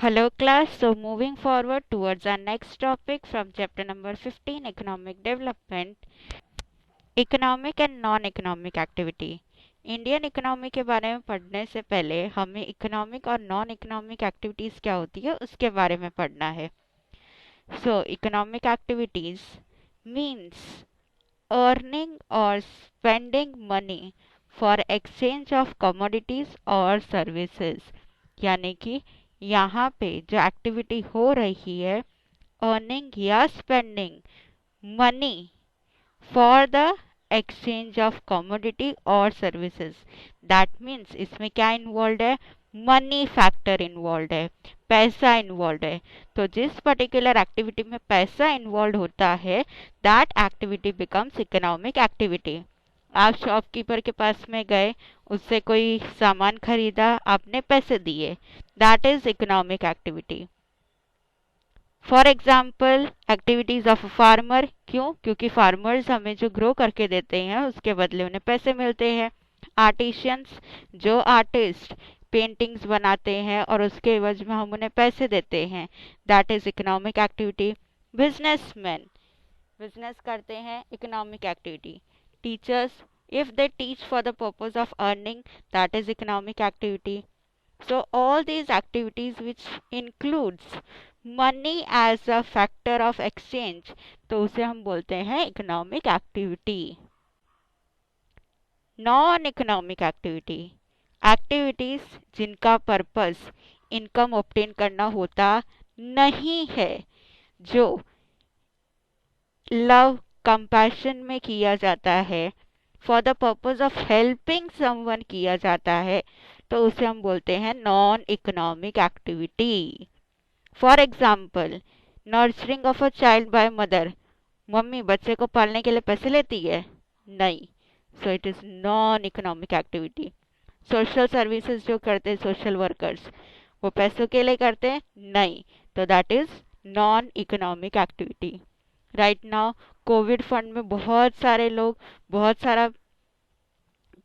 Hello class, so moving forward towards our next topic from chapter number 15 economic development, economic and non economic activity. Indian economy के बारे में पढ़ने से पहले हमें इकोनॉमिक और नॉन इकोनॉमिक एक्टिविटीज़ क्या होती है उसके बारे में पढ़ना है। So economic activities means earning और spending money for exchange of commodities और सर्विसेज, यानी कि यहाँ पे जो एक्टिविटी हो रही है अर्निंग या spending money for the exchange of commodity और सर्विसेज, दैट मीन्स इसमें क्या इन्वॉल्व है, मनी फैक्टर इन्वॉल्व है, पैसा इन्वॉल्व है। तो जिस पर्टिकुलर एक्टिविटी में पैसा इन्वॉल्व होता है that activity becomes economic activity. आप शॉपकीपर के पास में गए, उससे कोई सामान खरीदा, आपने पैसे दिए, that is economic activity. For example activities of farmer, क्यों? क्योंकि फार्मर्स हमें जो ग्रो करके देते हैं उसके बदले उन्हें पैसे मिलते हैं। आर्टिशियंस, जो आर्टिस्ट पेंटिंग्स बनाते हैं और उसके एवज में हम उन्हें पैसे देते हैं, that is economic activity. Businessman business करते हैं, economic activity. Teachers, if they teach for the purpose of earning, that is economic activity. So all these activities which includes money as a factor of exchange, तो उसे हम बोलते हैं economic activity. Non economic activity, activities जिनका purpose income obtain करना होता नहीं है, जो लव कंपैशन में किया जाता है, for the purpose of helping someone किया जाता है, तो उसे हम बोलते हैं non economic activity. For example nurturing of a child by mother, mummy बच्चे को पालने के लिए पैसे लेती है? नहीं, so it is non economic activity. Social services जो करते हैं सोशल वर्कर्स, वो पैसों के लिए करते हैं? नहीं, तो that is non economic activity. Right now Covid fund में बहुत सारे लोग बहुत सारा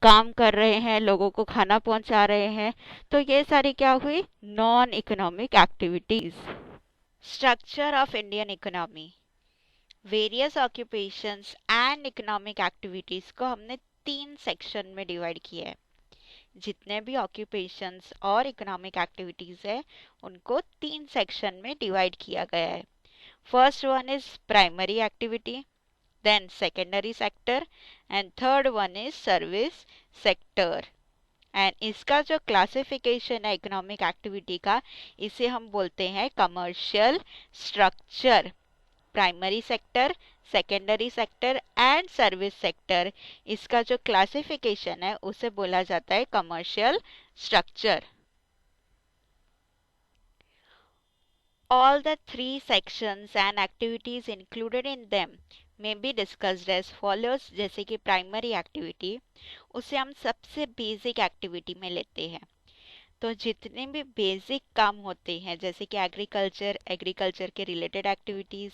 काम कर रहे हैं, लोगों को खाना पहुंचा रहे हैं, तो ये सारी क्या हुई, non economic activities. Structure of Indian economy, various occupations and economic activities को हमने 3 सेक्शन में डिवाइड किया है। जितने भी ऑक्यूपेशंस और इकोनॉमिक एक्टिविटीज है उनको 3 सेक्शन में डिवाइड किया गया है। First one is primary activity, then secondary sector and third one is service sector। And इसका जो क्लासिफिकेशन है इकोनॉमिक एक्टिविटी का, इसे हम बोलते हैं commercial structure. Primary sector, secondary sector and service sector, इसका जो क्लासिफिकेशन है उसे बोला जाता है commercial structure. All the 3 sections and activities included in them may be discussed as follows। जैसे कि प्राइमरी एक्टिविटी, उसे हम सबसे बेसिक एक्टिविटी में लेते हैं। तो जितने भी बेसिक काम होते हैं जैसे कि एग्रीकल्चर के रिलेटेड एक्टिविटीज़,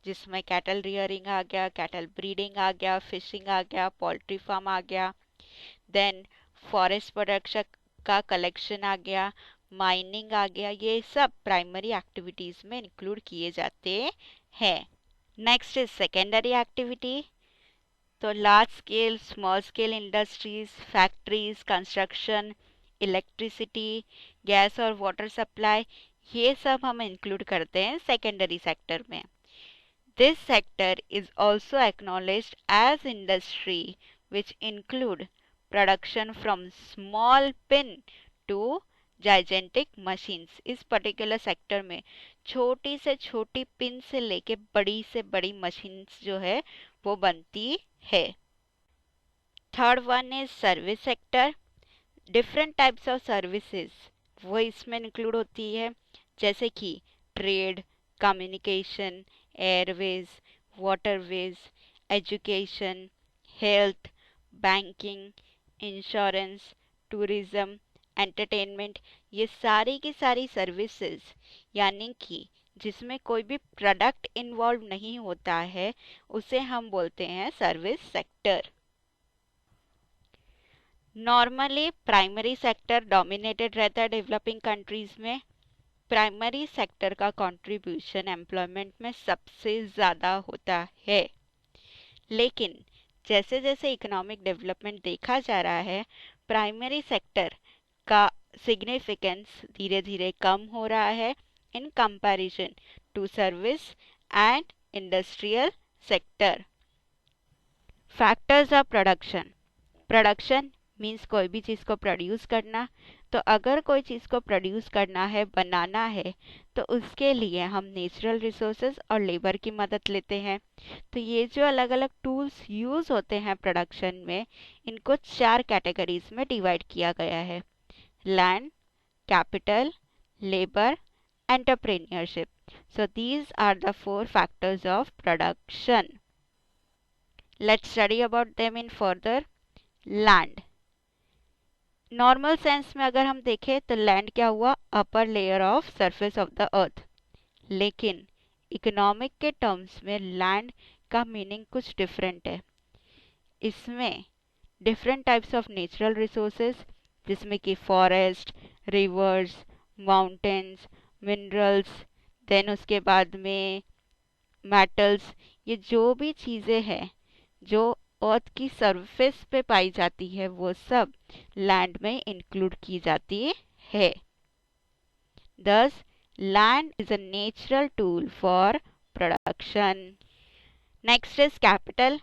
जिसमें कैटल रियरिंग आ गया, कैटल ब्रीडिंग आ गया, फिशिंग आ गया, पोल्ट्री फार्म आ गया, देन फॉरेस्ट प्रोडक्शन का कलेक्शन आ गया, माइनिंग आ गया, ये सब प्राइमरी एक्टिविटीज में इंक्लूड किए जाते हैं। Next is secondary activity. तो large scale small scale industries, factories, construction, electricity, gas और वाटर सप्लाई, ये सब हम इंक्लूड करते हैं सेकेंडरी सेक्टर में। This sector is also acknowledged as industry which include production from small pin to gigantic machines. इस particular sector में छोटी से छोटी पिन से लेके बड़ी से बड़ी मशीन्स जो है वो बनती है। Third one is service sector. Different types of services वो इसमें इंक्लूड होती है, जैसे कि trade, communication, Airways, waterways, education, health, banking, insurance, tourism, entertainment, ये सारी की सारी सर्विसेज, यानी कि जिसमें कोई भी प्रोडक्ट इन्वॉल्व नहीं होता है उसे हम बोलते हैं service sector. Normally primary sector dominated रहता है डेवलपिंग कंट्रीज में, प्राइमरी सेक्टर का कंट्रीब्यूशन एम्प्लॉयमेंट में सबसे ज़्यादा होता है, लेकिन जैसे जैसे इकोनॉमिक डेवलपमेंट देखा जा रहा है, प्राइमरी सेक्टर का सिग्निफिकेंस धीरे धीरे कम हो रहा है in comparison to service and industrial sector. Factors of production. Production means कोई भी चीज़ को प्रोड्यूस करना। तो अगर कोई चीज़ को प्रोड्यूस करना है, बनाना है, तो उसके लिए हम नेचुरल रिसोर्सेज और लेबर की मदद लेते हैं। तो ये जो अलग अलग टूल्स यूज़ होते हैं प्रोडक्शन में, इनको 4 कैटेगरीज में डिवाइड किया गया है: land, capital, labour, entrepreneurship. So these are the 4 factors of production. Let's study about them in further. Land, normal sense में अगर हम देखें तो लैंड क्या हुआ? Upper layer of surface of the earth. लेकिन इकोनॉमिक के टर्म्स में लैंड का मीनिंग कुछ डिफरेंट है। इसमें different types of natural resources, जिसमें कि forest, rivers, mountains, minerals, then उसके बाद में मेटल्स, ये जो भी चीज़ें हैं जो अर्थ की सरफेस पे पाई जाती है, वो सब लैंड में इंक्लूड की जाती है। Thus, land is a natural tool for production. Next is capital.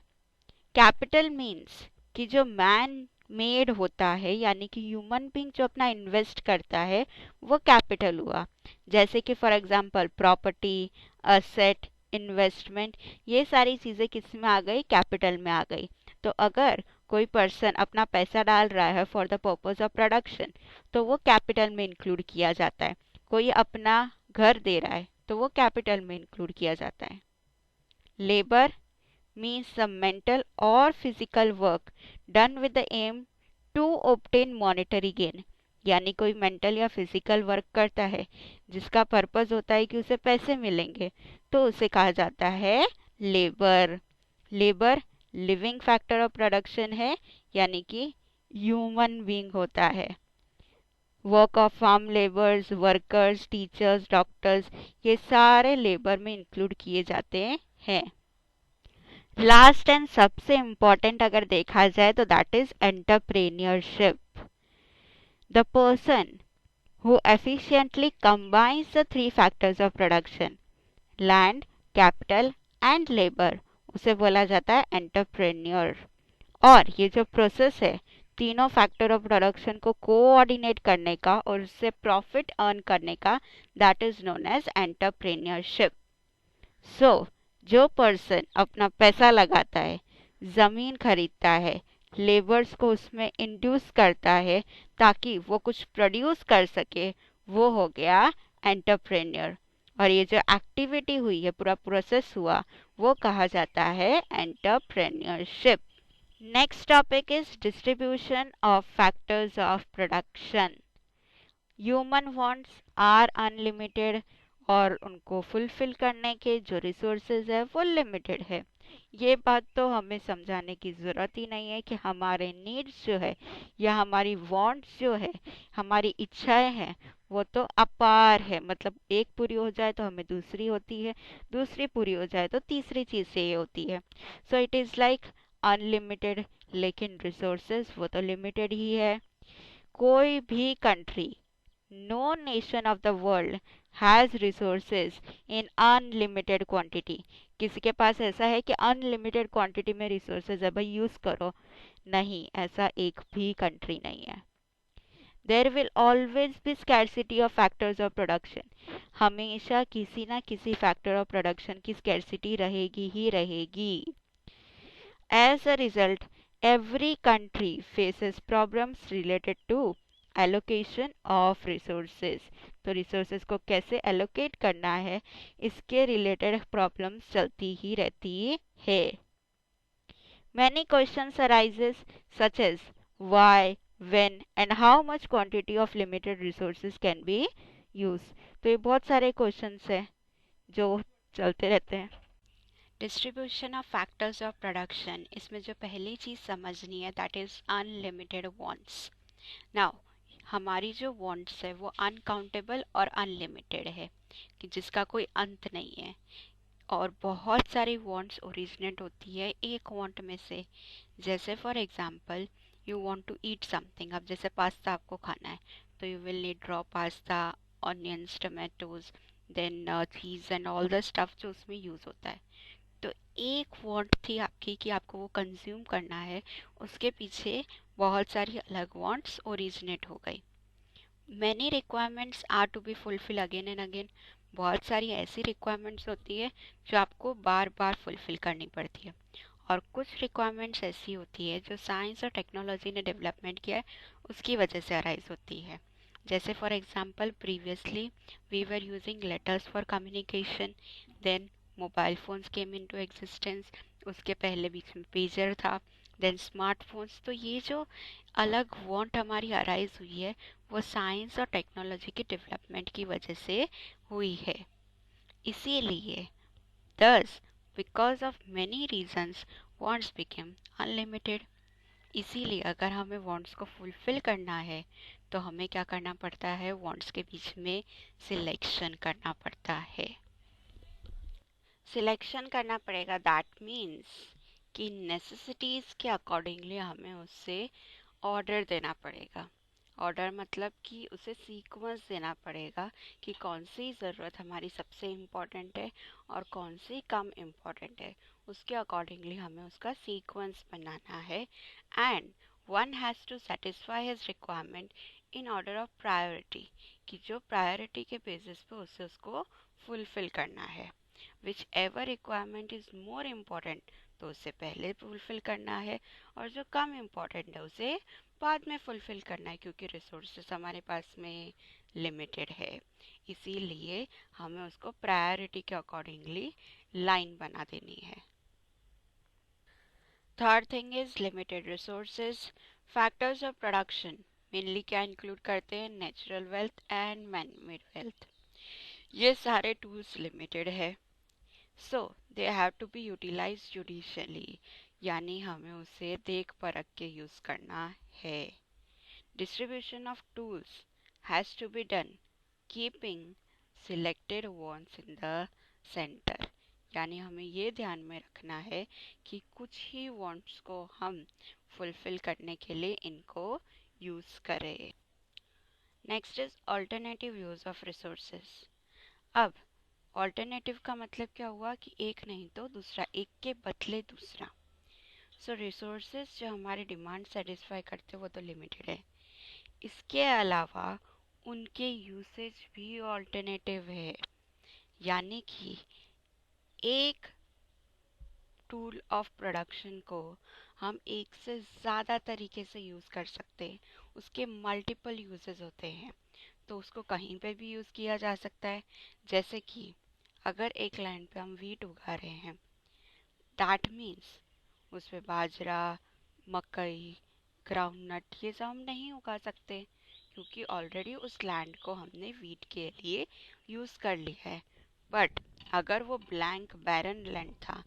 Capital means कि जो मैन मेड होता है, यानी कि ह्यूमन बीइंग जो अपना इन्वेस्ट करता है, वो कैपिटल हुआ। जैसे कि for example property, asset, investment, ये सारी चीज़ें किस में आ गई? कैपिटल में आ गई। तो अगर कोई पर्सन अपना पैसा डाल रहा है for the purpose of production, तो वो कैपिटल में इंक्लूड किया जाता है। कोई अपना घर दे रहा है तो वो कैपिटल में इंक्लूड किया जाता है। Labour means some mental or physical work done with the aim to obtain monetary gain. यानी कोई मेंटल या फिजिकल वर्क करता है जिसका पर्पस होता है कि उसे पैसे मिलेंगे, तो उसे कहा जाता है labour. Labour living factor of production है, यानी कि ह्यूमन बीइंग होता है। Work of farm labours, workers, teachers, doctors, ये सारे लेबर में इंक्लूड किए जाते हैं। लास्ट एंड सबसे इम्पॉर्टेंट अगर देखा जाए तो that is entrepreneurship, the person who efficiently combines the 3 factors of production, land, capital and labour, उसे बोला जाता है एंटरप्रेन्योर। और ये जो प्रोसेस है तीनों फैक्टर ऑफ प्रोडक्शन को कोऑर्डिनेट करने का और उससे प्रॉफिट अर्न करने का, that is known as entrepreneurship. So जो पर्सन अपना पैसा लगाता है, ज़मीन खरीदता है, लेबर्स को उसमें इंड्यूस करता है ताकि वो कुछ प्रोड्यूस कर सके, वो हो गया एंटरप्रेन्योर। और ये जो एक्टिविटी हुई है, पूरा प्रोसेस हुआ, वो कहा जाता है entrepreneurship. Next topic is distribution of factors of production. Human wants are unlimited और उनको फुलफिल करने के जो रिसोर्सेज है वो लिमिटेड है। ये बात तो हमें समझाने की ज़रूरत ही नहीं है कि हमारे नीड्स जो है या हमारी वांट्स जो है, हमारी इच्छाएं हैं, वो तो अपार है। मतलब एक पूरी हो जाए तो हमें दूसरी होती है, दूसरी पूरी हो जाए तो तीसरी चीज़ चाहिए होती है। So it is like unlimited, लेकिन रिसोर्सेज वो तो लिमिटेड ही है। कोई भी country, no nation of the world has resources in unlimited quantity. किसी के पास ऐसा है कि अनलिमिटेड क्वांटिटी में रिसोर्सेज है, भाई यूज करो? नहीं, ऐसा एक भी कंट्री नहीं है। There will always be scarcity of factors of production. हमेशा किसी ना किसी फैक्टर ऑफ प्रोडक्शन की स्कैरसिटी रहेगी ही रहेगी। As a result, every country faces problems related to allocation of resources. तो resources को कैसे allocate करना है, इसके related problems चलती ही रहती है। Many questions arises such as why, when and how much quantity of limited resources can be used. तो ये बहुत सारे questions हैं जो चलते रहते हैं। Distribution of factors of production, इसमें जो पहली चीज़ समझनी है that is unlimited wants. Now हमारी जो वांट्स है वो अनकाउंटेबल और अनलिमिटेड है, कि जिसका कोई अंत नहीं है। और बहुत सारी वांट्स ओरिजिनेट होती है एक वांट में से। जैसे for example, you want to eat something. अब जैसे पास्ता आपको खाना है, तो you will need raw pasta, onions, tomatoes, then cheese and all the stuff जो उसमें यूज़ होता है। तो एक वांट थी आपकी कि आपको वो कंज्यूम करना है, उसके पीछे बहुत सारी अलग वांट्स ओरिजिनेट हो गई। Many requirements are to be fulfil again and again. बहुत सारी ऐसी रिक्वायरमेंट्स होती है जो आपको बार बार फुलफिल करनी पड़ती है। और कुछ रिक्वायरमेंट्स ऐसी होती है जो साइंस और टेक्नोलॉजी ने डेवलपमेंट किया है, उसकी वजह से अराइज होती है। जैसे for example, previously we were using letters for communication, then mobile phones came into existence, उसके पहले बीच में पेजर था, देन स्मार्टफोन्स। तो ये जो अलग वांट हमारी अराइज हुई है, वो साइंस और टेक्नोलॉजी के डेवलपमेंट की वजह से हुई है। इसीलिए thus because of many reasons wants became unlimited। इसीलिए अगर हमें वांट्स को फुलफिल करना है, तो हमें क्या करना पड़ता है, वांट्स के बीच में सिलेक्शन करना पड़ता है। सिलेक्शन करना पड़ेगा, दैट मीन्स कि नेसेसिटीज़ के अकॉर्डिंगली हमें उससे ऑर्डर देना पड़ेगा। ऑर्डर मतलब कि उसे सीक्वेंस देना पड़ेगा कि कौन सी ज़रूरत हमारी सबसे इम्पॉर्टेंट है और कौन सी कम इम्पॉर्टेंट है। उसके अकॉर्डिंगली हमें उसका सीक्वेंस बनाना है। And one has to satisfy his requirement in order of priority, कि जो प्रायोरिटी के बेसिस पे उसे उसको फुलफिल करना है। Which ever requirement is more important, तो उसे पहले फुलफिल करना है, और जो कम इम्पॉर्टेंट है उसे बाद में फुलफिल करना है, क्योंकि रिसोर्सेस हमारे पास में लिमिटेड है। इसीलिए हमें उसको प्रायोरिटी के अकॉर्डिंगली लाइन बना देनी है। Third thing is limited resources. Factors of production mainly क्या इंक्लूड करते हैं, natural wealth and man made wealth. ये सारे टूल्स लिमिटेड है, so they have to be utilise judiciously, यानी हमें उसे देख परख के यूज करना है। Distribution of tools has to be done keeping selected wants in the center, यानी हमें ये ध्यान में रखना है कि कुछ ही wants को हम फुलफिल करने के लिए इनको यूज करें। Next is alternative use of resources. अब ऑल्टरनेटिव का मतलब क्या हुआ कि एक नहीं तो दूसरा, एक के बदले दूसरा। सो रिसोर्सेज जो हमारी डिमांड सेटिस्फाई करते वो तो लिमिटेड है, इसके अलावा उनके यूसेज भी ऑल्टरनेटिव है। यानी कि एक टूल ऑफ प्रोडक्शन को हम एक से ज़्यादा तरीके से यूज़ कर सकते हैं, उसके मल्टीपल यूजेस होते हैं। तो उसको कहीं पे भी यूज़ किया जा सकता है। जैसे कि अगर एक लैंड पे हम वीट उगा रहे हैं, दैट मीन्स उस पे बाजरा, मकई, ग्राउंडनट ये सब हम नहीं उगा सकते, क्योंकि ऑलरेडी उस लैंड को हमने वीट के लिए यूज़ कर लिया है। बट अगर वो ब्लैंक बैरन लैंड था,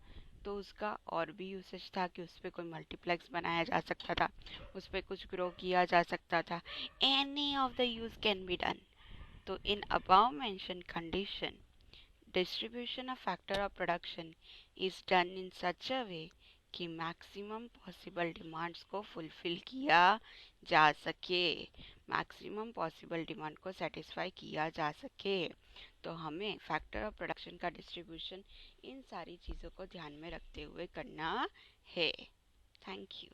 तो उसका और भी यूसेज था कि उस पर कोई मल्टीप्लेक्स बनाया जा सकता था, उस पर कुछ ग्रो किया जा सकता था। Any of the use can be done. तो in above mention condition, distribution of factor of production is done in such a way कि मैक्सिमम पॉसिबल डिमांड्स को फुलफिल किया जा सके, मैक्सिमम पॉसिबल डिमांड को सेटिस्फाई किया जा सके। तो हमें फैक्टर ऑफ प्रोडक्शन का डिस्ट्रीब्यूशन इन सारी चीज़ों को ध्यान में रखते हुए करना है। Thank you.